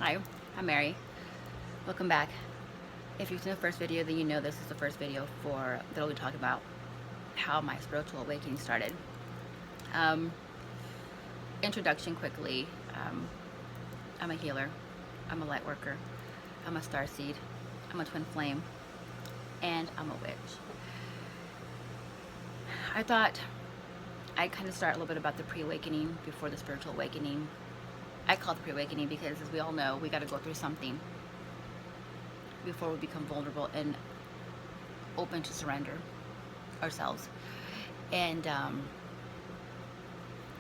Hi, I'm Mary. Welcome back. If you've seen the first video, then you know this is the first video that I'll be talking about how my spiritual awakening started. Um, Introduction quickly. I'm a healer. I'm a light worker. I'm a star seed. I'm a twin flame. And I'm a witch. I thought I'd kind of start a little bit about the pre-awakening before the spiritual awakening. I call it the pre-awakening because, as we all know, we got to go through something before we become vulnerable and open to surrender ourselves. And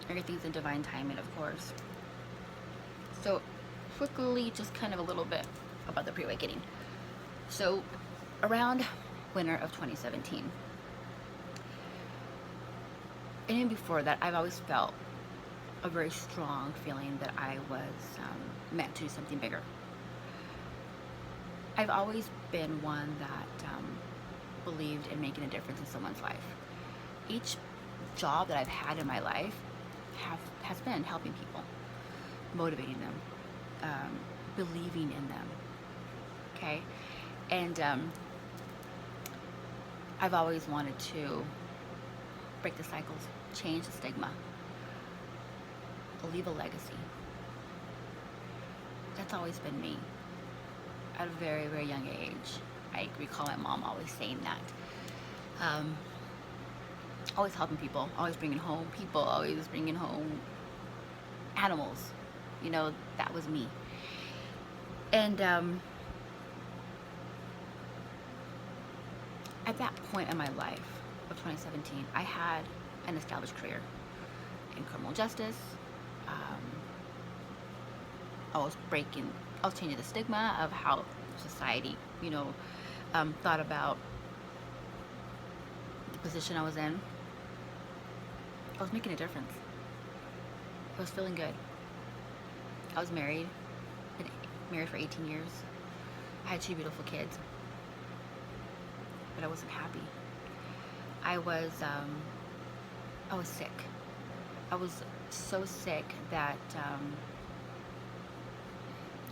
everything's in divine timing, of course. So quickly, just kind of a little bit about the pre-awakening. So around winter of 2017, and even before that, I've always felt a very strong feeling that I was meant to do something bigger. I've always been one that believed in making a difference in someone's life. Each job that I've had in my life has been helping people, motivating them, believing in them. Okay, and I've always wanted to break the cycles, change the stigma, leave a legacy. That's always been me. At a very, very young age, I recall my mom always saying that. Always helping people, always bringing home people, always bringing home animals. You know, that was me. And at that point in my life of 2017, I had an established career in criminal justice. I was changing the stigma of how society, thought about the position I was in. I was making a difference. I was feeling good. I was married. Been married for 18 years. I had 2 beautiful kids. But I wasn't happy. I was sick. I was so sick that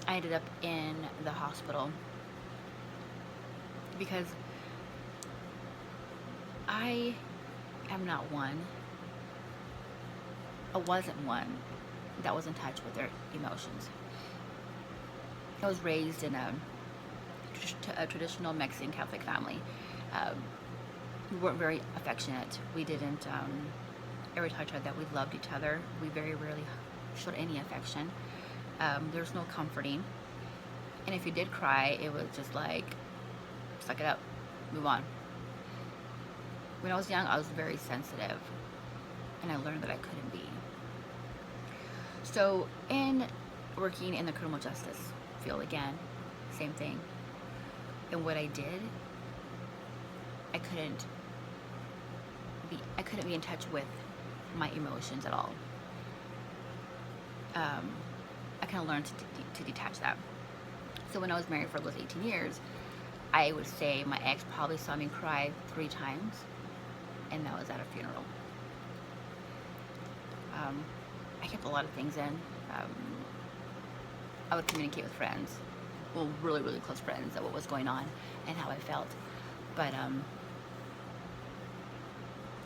I ended up in the hospital because I wasn't one that was in touch with their emotions. I was raised in a traditional Mexican Catholic family. We weren't very affectionate. We didn't, every time I tried that, we loved each other. We very rarely showed any affection. There was no comforting. And if you did cry, it was just like, suck it up, move on. When I was young, I was very sensitive. And I learned that I couldn't be. So in working in the criminal justice field again, same thing. And what I did, I couldn't be in touch with my emotions at all. I kind of learned to detach that. So when I was married for those 18 years, I would say my ex probably saw me cry 3 times, and that was at a funeral. I kept a lot of things in. I would communicate with friends, well, really, really close friends, about what was going on and how I felt. But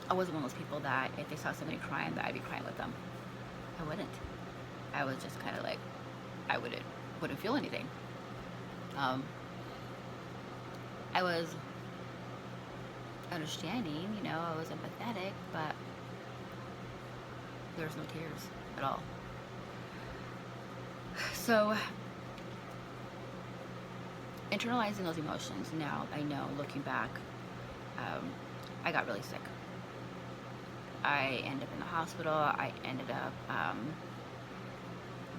I wasn't one of those people that if they saw somebody crying, that I'd be crying with them. I wouldn't. I was just kind of like, I wouldn't feel anything. I was understanding, I was empathetic, but there was no tears at all. So, internalizing those emotions, now I know, looking back, I got really sick. I ended up in the hospital. I ended up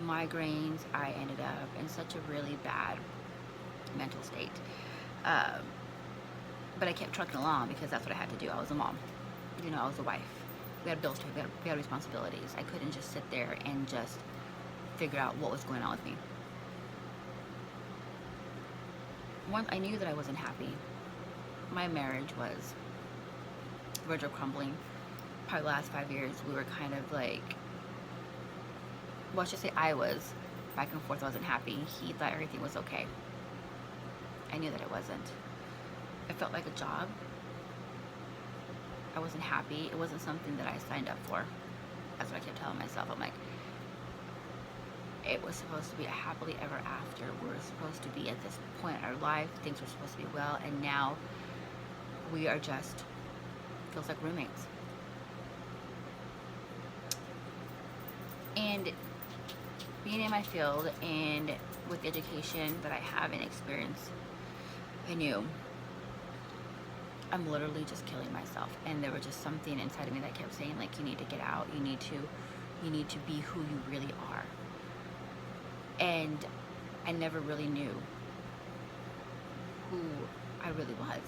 migraines. I ended up in such a really bad mental state. But I kept trucking along because that's what I had to do. I was a mom. I was a wife. We had bills to pay. We had responsibilities. I couldn't just sit there and just figure out what was going on with me. Once I knew that I wasn't happy, my marriage was verge of crumbling. Probably the last 5 years, we were kind of like, well, I should say I was back and forth. I wasn't happy. He thought everything was okay. I knew that it wasn't. It felt like a job. I wasn't happy. It wasn't something that I signed up for. That's what I kept telling myself. I'm like, it was supposed to be a happily ever after. We were supposed to be at this point in our life. Things were supposed to be well. And now we are just, feels like roommates. And being in my field and with the education that I have and experience, I knew I'm literally just killing myself. And there was just something inside of me that kept saying, like, you need to get out. You need to be who you really are. And I never really knew who I really was.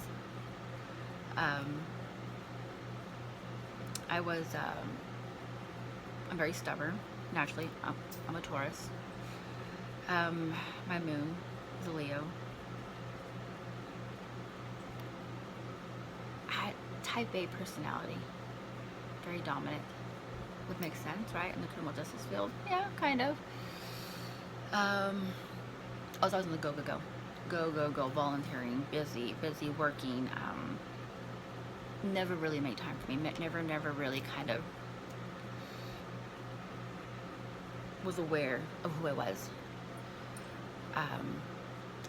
I'm very stubborn, naturally. I'm a Taurus. My moon is a Leo. I had type A personality, very dominant. Would make sense, right? In the criminal justice field, yeah, kind of. I was always on the go, volunteering, busy working. Never really made time for me. Never really kind of was aware of who I was.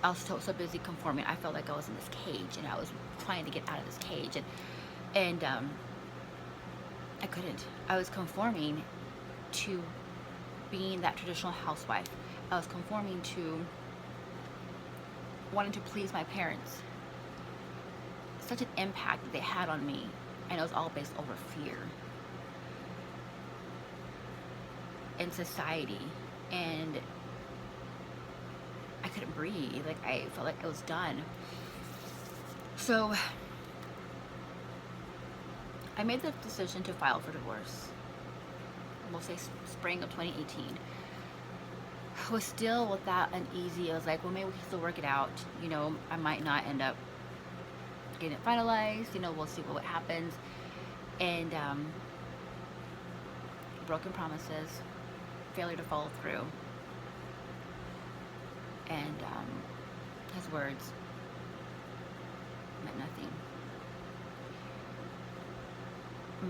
I was so busy conforming. I felt like I was in this cage, and I was trying to get out of this cage, and I couldn't. I was conforming to being that traditional housewife. I was conforming to wanting to please my parents. Such an impact that they had on me, and it was all based over fear and society, and I couldn't breathe. Like, I felt like it was done. So I made the decision to file for divorce. We'll say spring of 2018. I was still with that uneasy. I was like, well, maybe we can still work it out. You know, I might not end up getting it finalized. You know, we'll see what happens. And broken promises, failure to follow through, and his words meant nothing.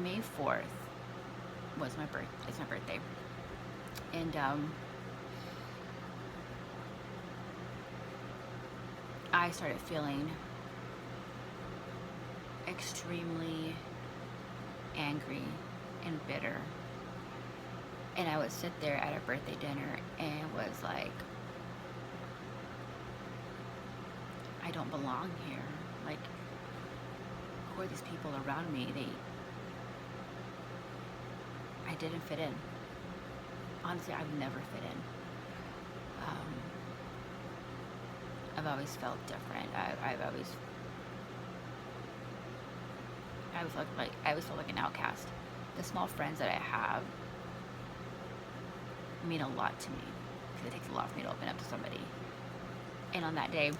May 4th was my birthday, and I started feeling extremely angry and bitter. And I would sit there at a birthday dinner and was like, I don't belong here. Like, who are these people around me? I didn't fit in. Honestly, I've never fit in. I've always felt different. I always felt like an outcast. The small friends that I have mean a lot to me, because it takes a lot for me to open up to somebody. And on that day,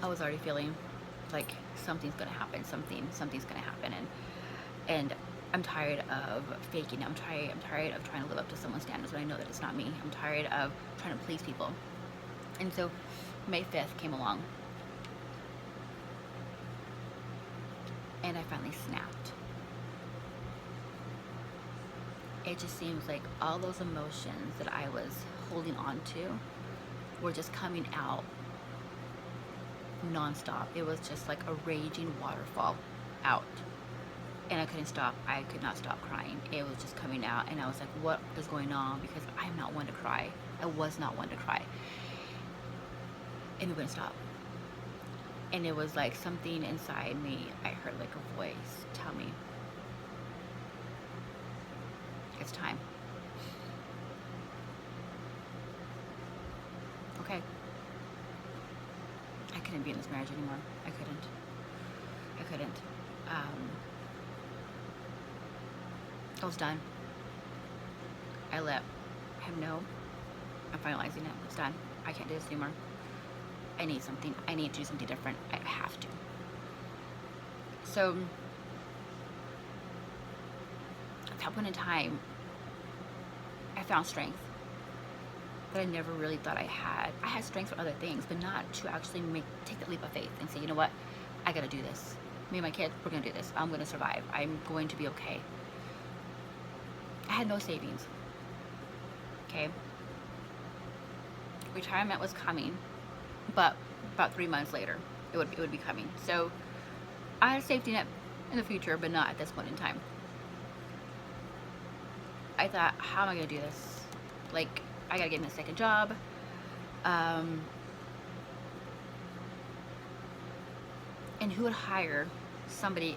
I was already feeling like something's gonna happen. Something's gonna happen, and I'm tired of faking. I'm tired of trying to live up to someone's standards when I know that it's not me. I'm tired of trying to please people. And so May 5th came along, and I finally snapped. It just seems like all those emotions that I was holding on to were just coming out nonstop. It was just like a raging waterfall out, and I couldn't stop. I could not stop crying. It was just coming out, and I was like, what is going on? Because I'm not one to cry. I was not one to cry. And it wouldn't stop. And it was like something inside me, I heard like a voice tell me, it's time. Okay. I couldn't be in this marriage anymore. I couldn't. I was done. I let him know I'm finalizing it. It's done. I can't do this anymore. I need something. I need to do something different. I have to. So at that point in time, I found strength. that I never really thought I had. I had strength for other things, but not to actually take that leap of faith and say, you know what, I gotta do this. Me and my kids, we're gonna do this. I'm gonna survive. I'm going to be okay. I had no savings. Okay. Retirement was coming, but about 3 months later, it would be coming. So I had a safety net in the future, but not at this point in time. I thought, how am I gonna do this? Like, I gotta get me a second job. And who would hire somebody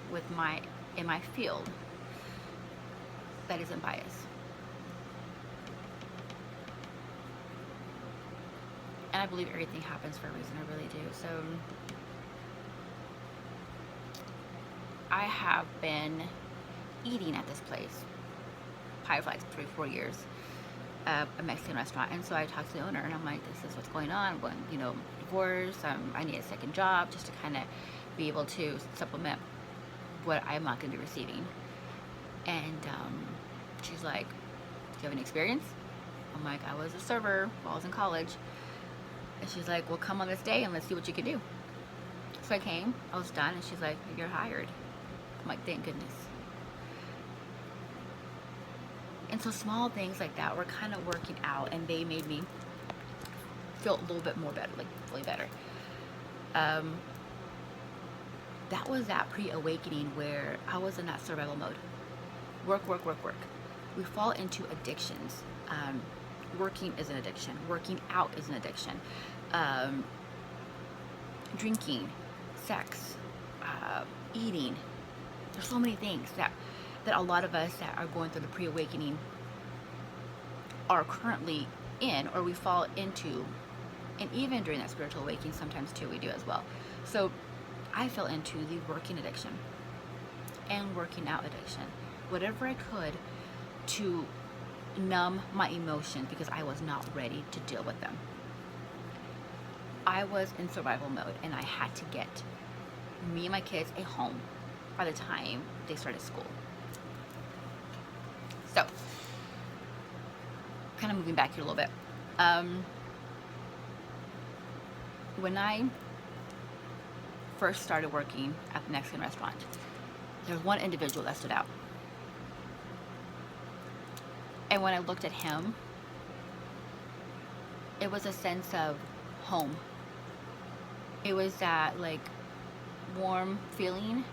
in my field that isn't biased? And I believe everything happens for a reason. I really do. So I have been eating at this place probably for like 3-4 years, a Mexican restaurant. And so I talked to the owner, and I'm like, this is what's going on. I'm going, divorce. I need a second job just to kind of be able to supplement what I'm not going to be receiving. And she's like, do you have any experience? I'm like, I was a server while I was in college. And she's like, well, come on this day and let's see what you can do. So I came, I was done, and she's like, you're hired. I'm like, thank goodness. And so small things like that were kind of working out, and they made me feel a little bit more better, like really better. That was that pre-awakening where I was in that survival mode. Work, work, work, work. We fall into addictions. Working is an addiction. Working out is an addiction. Drinking, sex, eating. There's so many things that a lot of us that are going through the pre-awakening are currently in, or we fall into. And even during that spiritual awakening, sometimes too, we do as well. So I fell into the working addiction and working out addiction. Whatever I could to numb my emotions, because I was not ready to deal with them. I was in survival mode, and I had to get me and my kids a home by the time they started school. So, kind of moving back here a little bit. When I first started working at the Mexican restaurant, there was one individual that stood out. And when I looked at him, it was a sense of home. It was that like warm feeling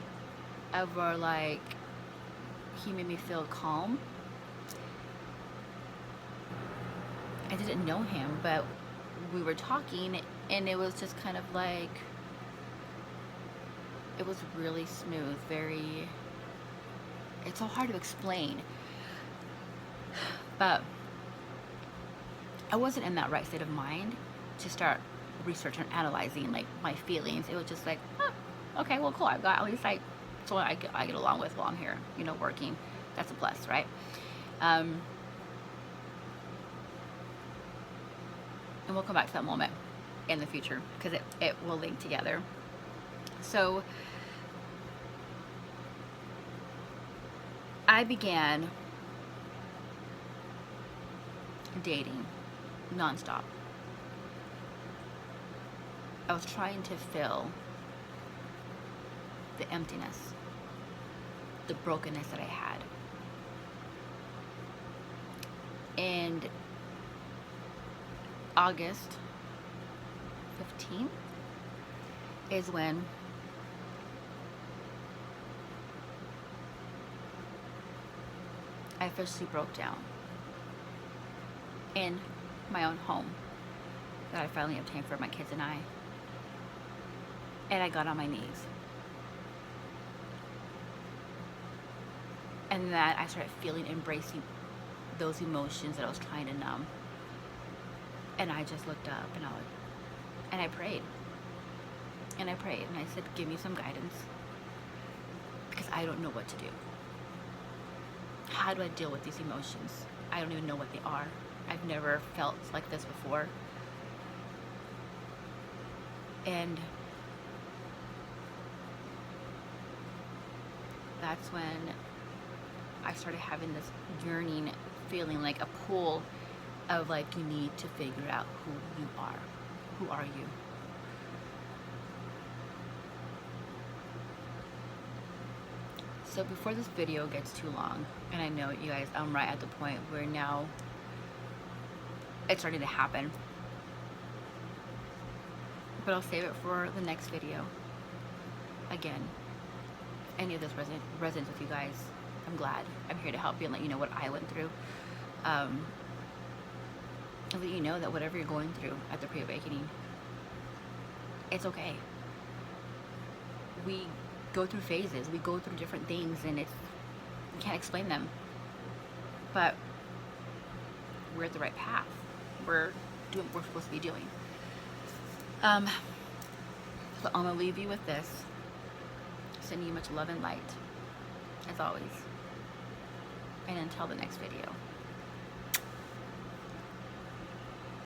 of where like he made me feel calm. I didn't know him, but we were talking, and it was just kind of like, it was really smooth, it's so hard to explain. But I wasn't in that right state of mind to start researching and analyzing like my feelings. It was just like, okay, well, cool. I've got at least someone I get along with while I'm here, working. That's a plus, right? And we'll come back to that moment in the future because it will link together. So I began dating nonstop. I was trying to fill the emptiness, the brokenness that I had. And August 15th is when I officially broke down in my own home that I finally obtained for my kids and I. And I got on my knees. And that I started embracing those emotions that I was trying to numb. And I just looked up and I prayed. And I prayed and I said, give me some guidance, because I don't know what to do. How do I deal with these emotions? I don't even know what they are. I've never felt like this before. And that's when I started having this yearning feeling, like a pull of like, you need to figure out who you are. Who are you? So before this video gets too long, and I know you guys, I'm right at the point where now it's starting to happen, but I'll save it for the next video. Again, if any of this resonates with you guys, I'm glad. I'm here to help you and let you know what I went through. And let you know that whatever you're going through at the PreAwakening, it's okay. We go through phases, we go through different things, and you can't explain them. But we're at the right path. We're doing what we're supposed to be doing. So I'm gonna leave you with this. Sending you much love and light, as always. And until the next video.